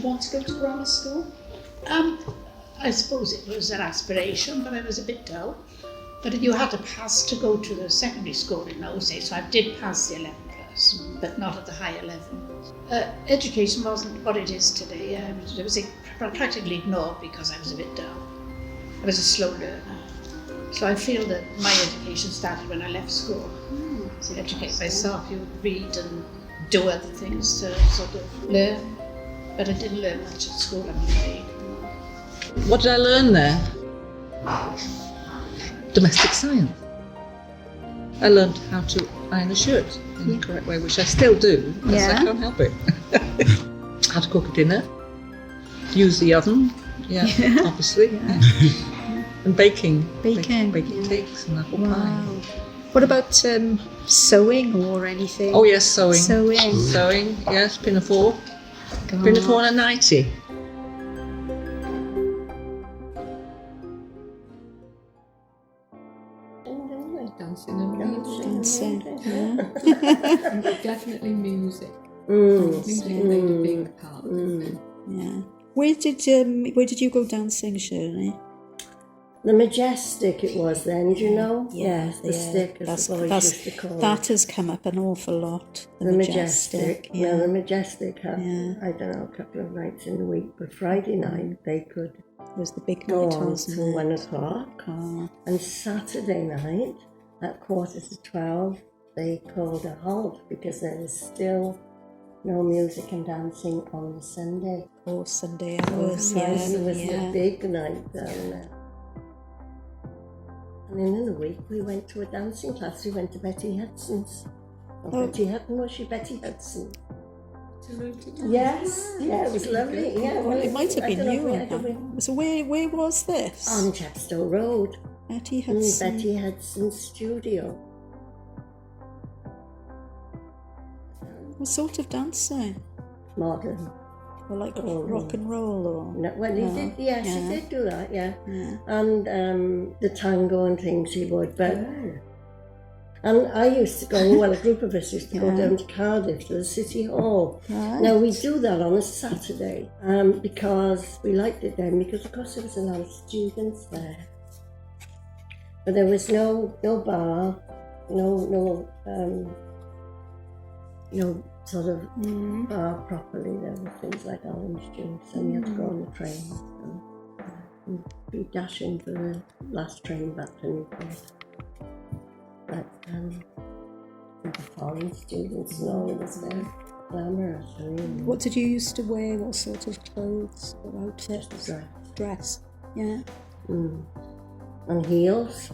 you want to go to grammar school? I suppose it was an aspiration, but I was a bit dull. But you had to pass to go to the secondary school in those days, so I did pass the 11th class, but not at the higher level. Education wasn't what it is today. It was practically ignored because I was a bit dull. I was a slow learner. So I feel that my education started when I left school. To educate myself, you would read and do other things to sort of learn. But I didn't learn much at school, I'm afraid. What did I learn there? Domestic science. I learned how to iron a shirt in the correct way, which I still do, because I can't help it. How to cook a dinner, use the oven, obviously, and baking cakes and apple pie. What about sewing or anything? Oh yes, sewing. Sewing, yes, pinafore. Pinafore and a nightie. Dancing. And definitely music. Music played a big part. Yeah. Where did you go dancing, Shirley? The Majestic it was then, do you know? Yes, the Stick, as the boys used to call it. That has come up an awful lot. The Majestic. Yeah, the Majestic had, I don't know, a couple of nights in the week, but Friday night they could It was the big go night, on wasn't till it? 1 o'clock. And Saturday night, at 11:45, they called a halt because there was still no music and dancing on the Sunday. Or Sunday hours, It was a big night down there. And then in the week we went to a dancing class. We went to Betty Hudson's. Betty Hutton, was she Betty Hudson? Yes, it was lovely. Yeah, Well, it might have been you. So where was this? On Chepstow Road. Betty Hudson. Betty Hudson's studio. What sort of dancing? Modern. Or like rock and roll or? No, well, he did. Yes, he did do that. Yeah. And the tango and things he would. But and I used to go. Well, a group of us used to go down to Cardiff to the City Hall. Right. Now we do that on a Saturday because we liked it then. Because of course there was a lot of students there. But there was no bar, no sort of bar properly. There were things like orange juice, and you had to go on the train and be dashing for the last train back to Newport. But the foreign students and all, it was very glamorous. Really. What did you used to wear? What sort of clothes or outfits? Dress. Yeah. And heels.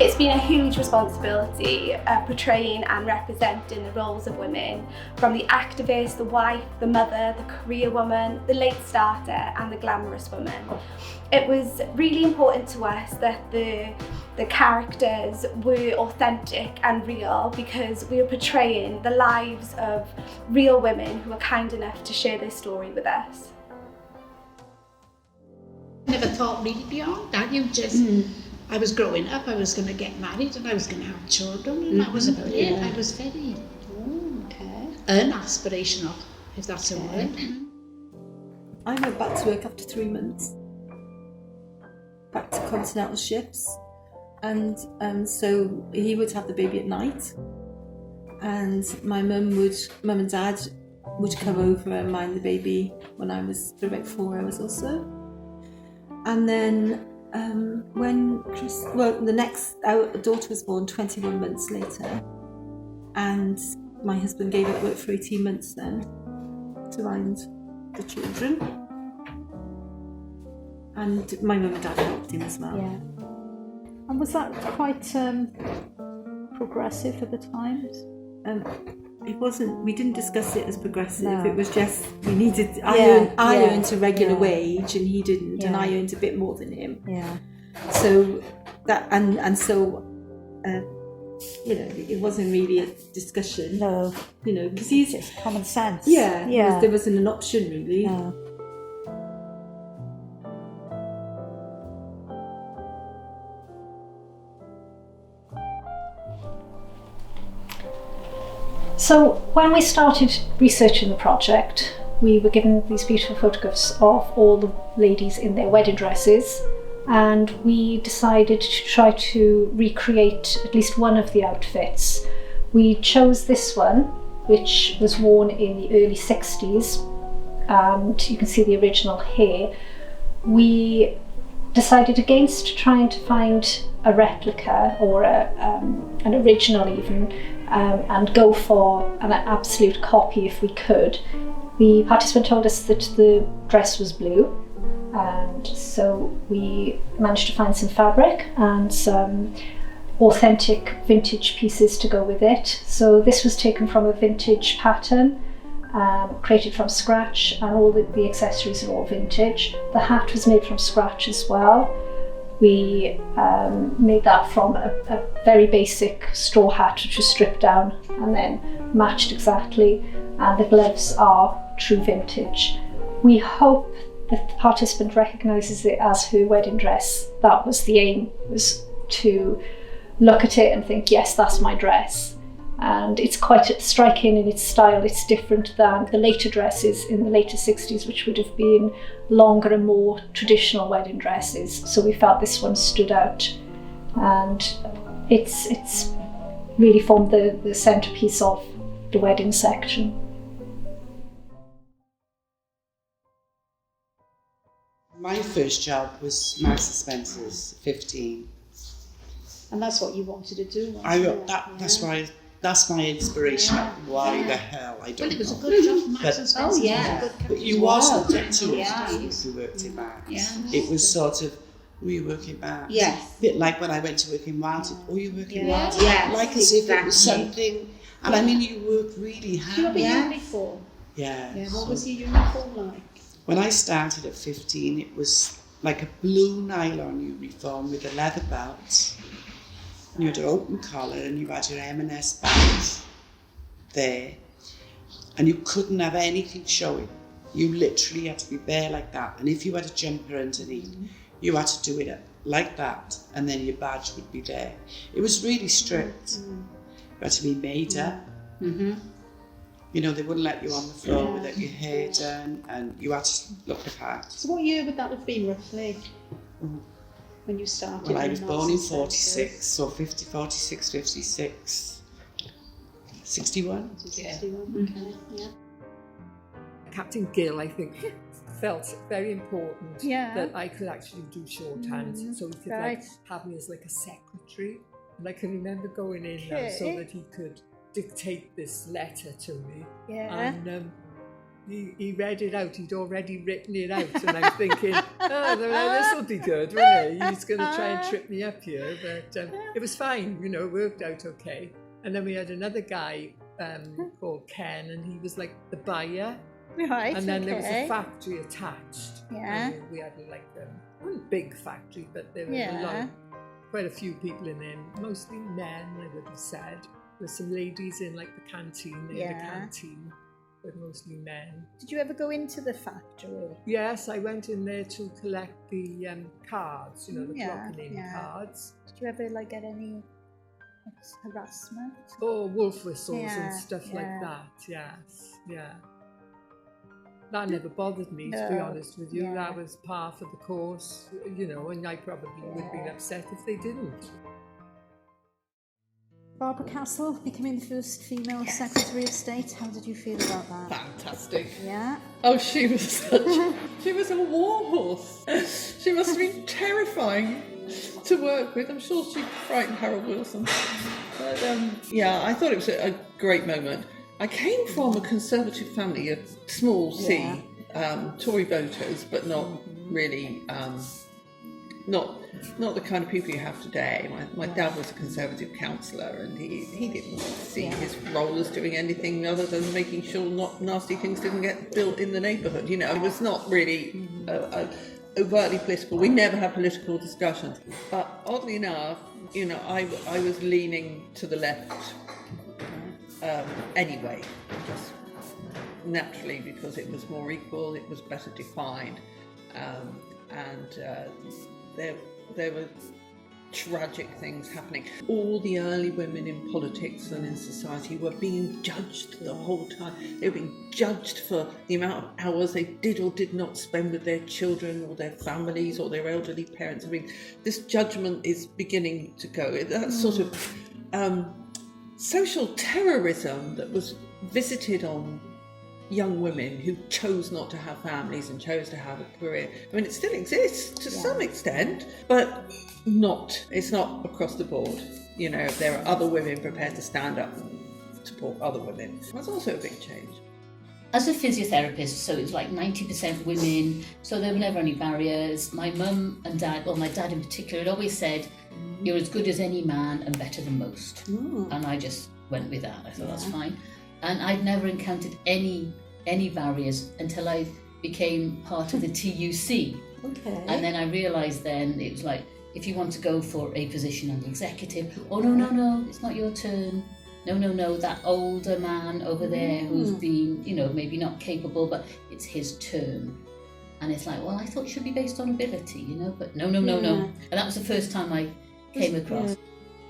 It's been a huge responsibility portraying and representing the roles of women, from the activist, the wife, the mother, the career woman, the late starter and the glamorous woman. It was really important to us that the characters were authentic and real, because we were portraying the lives of real women who were kind enough to share their story with us. Never thought really beyond that. You just... I was growing up, I was going to get married and I was going to have children, and that was about it. I was very unaspirational, if that's a word. I went back to work after 3 months, back to continental ships, and so he would have the baby at night, and my mum and dad would come over and mind the baby when I was for about 4 hours or so. And then our daughter was born 21 months later, and my husband gave up work for 18 months then to mind the children, and my mum and dad helped him as well. Yeah. And was that quite progressive at the times? It wasn't. We didn't discuss it as progressive. No. It was just we needed. I earned a regular wage, and he didn't, and I earned a bit more than him. Yeah. So that and so you know, it wasn't really a discussion. No, You know, because he's just common sense. yeah. There wasn't an option really. No. So when we started researching the project, we were given these beautiful photographs of all the ladies in their wedding dresses, and we decided to try to recreate at least one of the outfits. We chose this one, which was worn in the early 60s, and you can see the original hair. We decided against trying to find a replica or an original even, and go for an absolute copy if we could. The participant told us that the dress was blue, and so we managed to find some fabric and some authentic vintage pieces to go with it. So this was taken from a vintage pattern, created from scratch, and all the accessories are all vintage. The hat was made from scratch as well. We made that from a very basic straw hat, which was stripped down and then matched exactly, and the gloves are true vintage. We hope that the participant recognises it as her wedding dress. That was the aim, was to look at it and think, yes, that's my dress. And it's quite striking in its style. It's different than the later dresses in the later 60s, which would have been longer and more traditional wedding dresses. So we felt this one stood out, and it's really formed the centrepiece of the wedding section. My first job was Marks and Spencer's, 15. And that's what you wanted to do, wasn't it? That's my inspiration. Why the hell, I don't know. Well, it was a good job. Max and Spencer's was a good But company. you wasn't to Yeah. who worked in Marks. Yeah. It was sort of, you work in Marks? Yes. A bit like when I went to work in Walton. You work in Yeah. Walton? Yes, Like as if it was exactly. something, and I mean, you worked really hard. Do you have a Yeah. uniform? Yeah. Yeah, what was your uniform like? When I started at 15, it was like a blue nylon uniform with a leather belt. And you had an open collar and you had your M&S badge there. And you couldn't have anything showing. You literally had to be bare like that. And if you had a jumper underneath, you had to do it like that, and then your badge would be there. It was really strict. You had to be made up. Mm-hmm. You know, they wouldn't let you on the floor without your hair done, and you had to look the part. So what year would that have been roughly? When you started? Well, I was in born in Marks and 46, so 46, 56, 61. Spencer's? 61, okay, yeah. Captain Gill, I think, felt very important Yeah. that I could actually do shorthand, so he could right. like have me as like a secretary. And I can remember going in so Okay. that he could dictate this letter to me. Yeah. And he read it out. He'd already written it out, and I'm thinking, oh, this will be good, won't it? He's going to try and trip me up here, but it was fine. You know, it worked out okay. And then we had another guy called Ken, and he was like the buyer. Right. And then there was okay. a factory attached. Yeah. And we had like not a big factory, but there were Yeah. quite a few people in there, mostly men, I would have said. There's some ladies in like the canteen, the canteen, but mostly men. Did you ever go into the factory? Yes, I went in there to collect the cards, you know, the clocking in cards. Did you ever like get any harassment? Or wolf whistles Yeah, and stuff like yeah. that, yes, yeah. That never bothered me, to be No, honest with you. yeah. That was par for the course, you know, and I probably would have been upset if they didn't. Barbara Castle becoming the first female Secretary of State. How did you feel about that? Fantastic. Yeah. Oh, she was a warhorse. She must have been terrifying to work with. I'm sure she frightened Harold Wilson. But yeah, I thought it was a great moment. I came from a Conservative family, a small C, Tory voters, but not really, not the kind of people you have today. My dad was a Conservative councillor, and he didn't see his role as doing anything other than making sure not nasty things didn't get built in the neighbourhood. You know, it was not really overtly political. We never have political discussions. But oddly enough, you know, I was leaning to the left anyway, just naturally, because it was more equal, it was better defined, and there were tragic things happening. All the early women in politics and in society were being judged the whole time. They were being judged for the amount of hours they did or did not spend with their children or their families or their elderly parents. I mean, this judgment is beginning to go. That sort of social terrorism that was visited on young women who chose not to have families and chose to have a career. I mean, it still exists to some extent, but it's not across the board. You know, there are other women prepared to stand up and support other women. That's also a big change. As a physiotherapist, so it was like 90% women, so there were never any barriers. My mum and dad, well, my dad in particular, had always said, you're as good as any man and better than most. And I just went with that. I thought that's fine. And I'd never encountered any barriers until I became part of the TUC. Okay. And then I realised then it was like, if you want to go for a position on the executive, oh no, it's not your turn. No, that older man over there who's been, you know, maybe not capable, but it's his turn. And it's like, well, I thought it should be based on ability, you know, but no. And that was the first time I came across.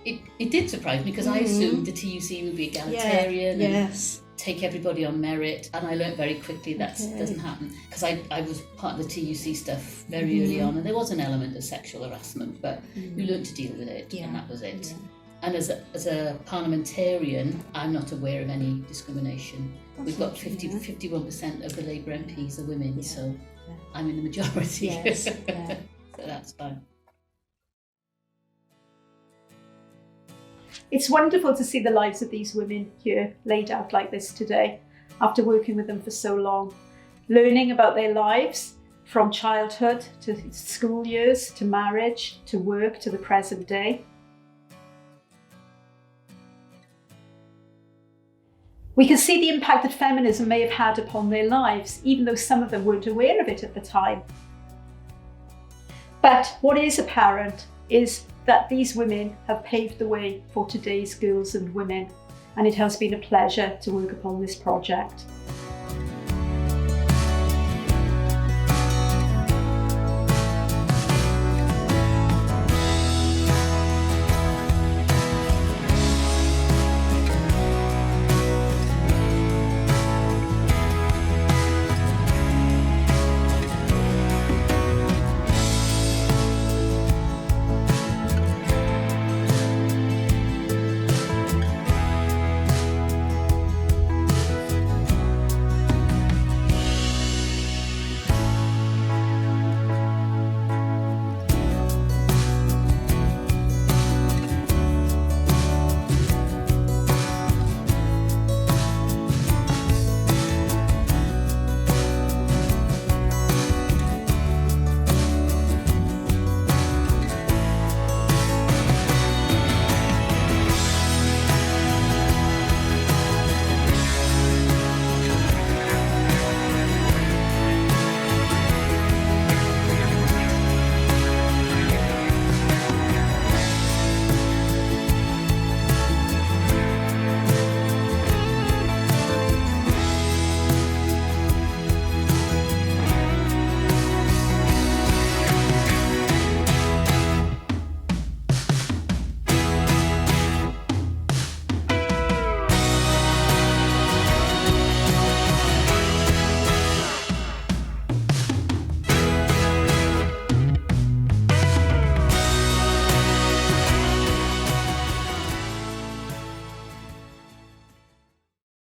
It did surprise me because I assumed the TUC would be egalitarian and take everybody on merit, and I learnt very quickly that doesn't happen, because I was part of the TUC stuff very early on, and there was an element of sexual harassment, but you learnt to deal with it, and that was it. And as a parliamentarian, I'm not aware of any discrimination. We've got 51% of the Labour MPs are women, so I'm in the majority. So that's fine. It's wonderful to see the lives of these women here laid out like this today, after working with them for so long, learning about their lives from childhood to school years, to marriage, to work, to the present day. We can see the impact that feminism may have had upon their lives, even though some of them weren't aware of it at the time. But what is apparent is that these women have paved the way for today's girls and women, and it has been a pleasure to work upon this project.